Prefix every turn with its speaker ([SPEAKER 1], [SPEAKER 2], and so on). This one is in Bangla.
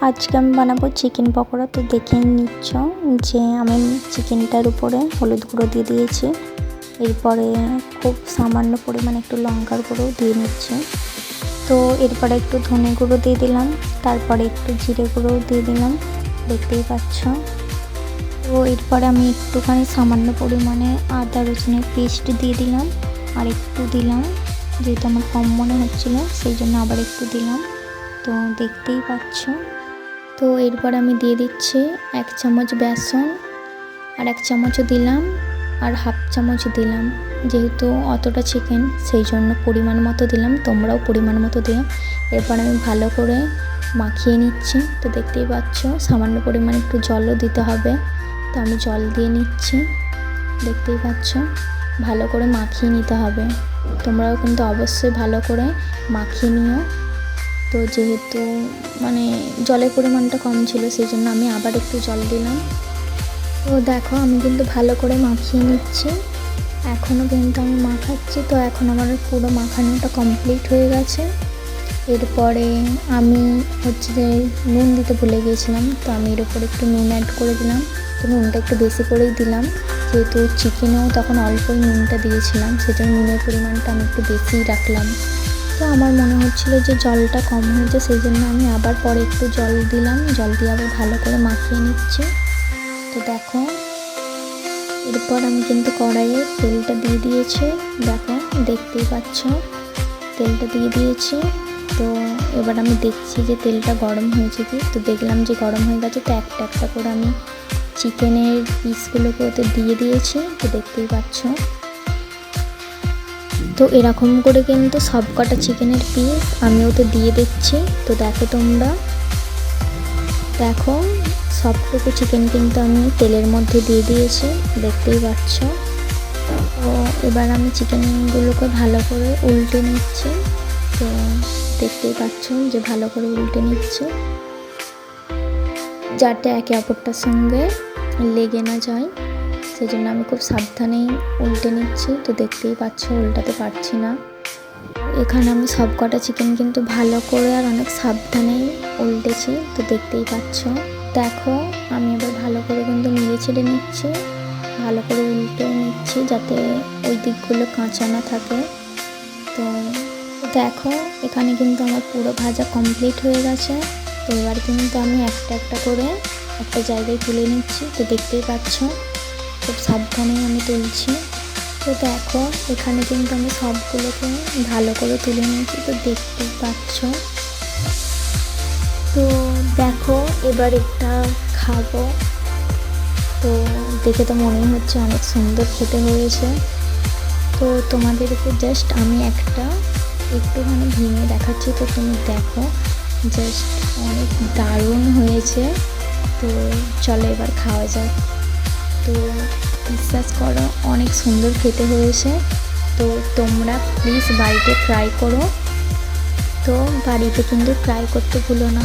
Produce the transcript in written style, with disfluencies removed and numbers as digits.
[SPEAKER 1] আজকে আমি বানাবো চিকেন পকোড়া। তো দেখে নিচ্ছ যে আমি চিকেনটার উপরে হলুদ গুঁড়ো দিয়ে দিয়েছি। এরপরে খুব সামান্য পরিমাণে একটু লঙ্কার গুঁড়ো দিয়ে নিচ্ছি। তো এরপরে একটু ধনে গুঁড়ো দিয়ে দিলাম, তারপরে একটু জিরে গুঁড়ো দিয়ে দিলাম, দেখতেই পাচ্ছ। তো এরপরে আমি একটুখানি সামান্য পরিমাণে আদা রসুনের পেস্ট দিয়ে দিলাম, আর একটু দিলাম, যেহেতু আমার কম মনে হচ্ছিলো সেই জন্য আবার একটু দিলাম। তো দেখতেই পাচ্ছ। তো এরপর আমি দিয়ে দিচ্ছি 1 চামচ বেসন, আর 1 চামচও দিলাম, আর হাফ চামচ দিলাম, যেহেতু অতটা চিকেন সেই জন্য পরিমাণ মতো দিলাম, তোমরাও পরিমাণ মতো দিও। এরপর আমি ভালো করে মাখিয়ে নিচ্ছি। তো দেখতেই পাচ্ছ সামান্য পরিমাণ একটু জলও দিতে হবে, তো আমি জল দিয়ে নিচ্ছি। দেখতেই পাচ্ছ ভালো করে মাখিয়ে নিতে হবে, তোমরাও কিন্তু অবশ্যই ভালো করে মাখিয়ে নিও। তো যেহেতু জলের পরিমাণটা কম ছিল সেই জন্য আমি আবার একটু জল দিলাম। তো দেখো আমি কিন্তু ভালো করে মাখিয়ে নিচ্ছি, এখনও কিন্তু আমি মাখাচ্ছি। তো এখন আমার পুরো মাখানোটা কমপ্লিট হয়ে গেছে। এরপরে আমি যে নুন দিতে ভুলে গিয়েছিলাম, তো আমি এর উপরে একটু নুন অ্যাড করে দিলাম। তো নুনটা একটু বেশি করেই দিলাম, যেহেতু চিকেনেও তখন অল্পই নুনটা দিয়েছিলাম, সেজন্য নুনের পরিমাণটা আমি একটু বেশিই রাখলাম। তো আমার মনে হচ্ছিলো যে জলটা কম হয়েছে, সেই জন্য আমি আবার পরে একটু জল দিলাম, জল দিয়ে আবার ভালো করে মাখিয়ে নিচ্ছি। তো দেখো এরপর আমি কিন্তু কড়াইয়ে তেলটা দিয়ে দিয়েছি, দেখো দেখতেই পাচ্ছ তেলটা দিয়ে দিয়েছি। তো এবার আমি দেখছি যে তেলটা গরম হয়েছে কি। তো দেখলাম যে গরম হয়ে গেছে। তো একটা একটা করে আমি চিকেনের পিসগুলোকে ওতে দিয়ে দিয়েছি, তো দেখতেই পাচ্ছ। তো এরকম করে কিন্তু সব কটা চিকেনের পিস আমি ওতে দিয়ে দিচ্ছি। তো দেখো তোমরা দেখো সবটুকু চিকেন কিন্তু আমি তেলের মধ্যে দিয়ে দিয়েছি, দেখতেই পাচ্ছ। তো এবার আমি চিকেনগুলোকে ভালো করে উল্টে নিচ্ছি। তো দেখতেই পাচ্ছ যে ভালো করে উল্টে নিচ্ছি, যাতে একে অপরটার সঙ্গে লেগে না যায়, সেজন্য আমি খুব সাবধানেই উল্টে নিচ্ছি। তো দেখতেই পাচ্ছ উল্টাতে পারছি না। এখানে আমি সব কটা চিকেন কিন্তু ভালো করে আর অনেক সাবধানেই উল্টেছি। তো দেখতেই পাচ্ছ। দেখো আমি এবার ভালো করে কিন্তু নেড়ে ছেড়ে নিচ্ছি, ভালো করে উল্টে নিচ্ছি যাতে ওই দিকগুলো কাঁচা না থাকে। তো দেখো এখানে কিন্তু আমার পুরো ভাজা কমপ্লিট হয়ে গেছে। তো এবার কিন্তু আমি একটা একটা করে একটা জায়গায় তুলে নিচ্ছি। তো দেখতেই পাচ্ছ খুব সাবধানেই আমি তুলছি। তো দেখো এখানে কিন্তু আমি সবগুলোকে ভালো করে তুলে নিয়েছি, তো দেখতেই পাচ্ছ। তো দেখো এবার একটা খাবো। তো দেখে তো মনেই হচ্ছে অনেক সুন্দর খেতে হয়েছে। তো তোমাদেরকে জাস্ট আমি একটুখানি ভেঙে দেখাচ্ছি, তো তুমি দেখো জাস্ট অনেক দারুণ হয়েছে। তো চলো এবার খাওয়া যাক। তো বিশ্বাস করো অনেক সুন্দর খেতে হয়েছে। তো তোমরা প্লিজ বাড়িতে ট্রাই করো। তো বাড়িতে কিন্তু ট্রাই করতে ভুলো না।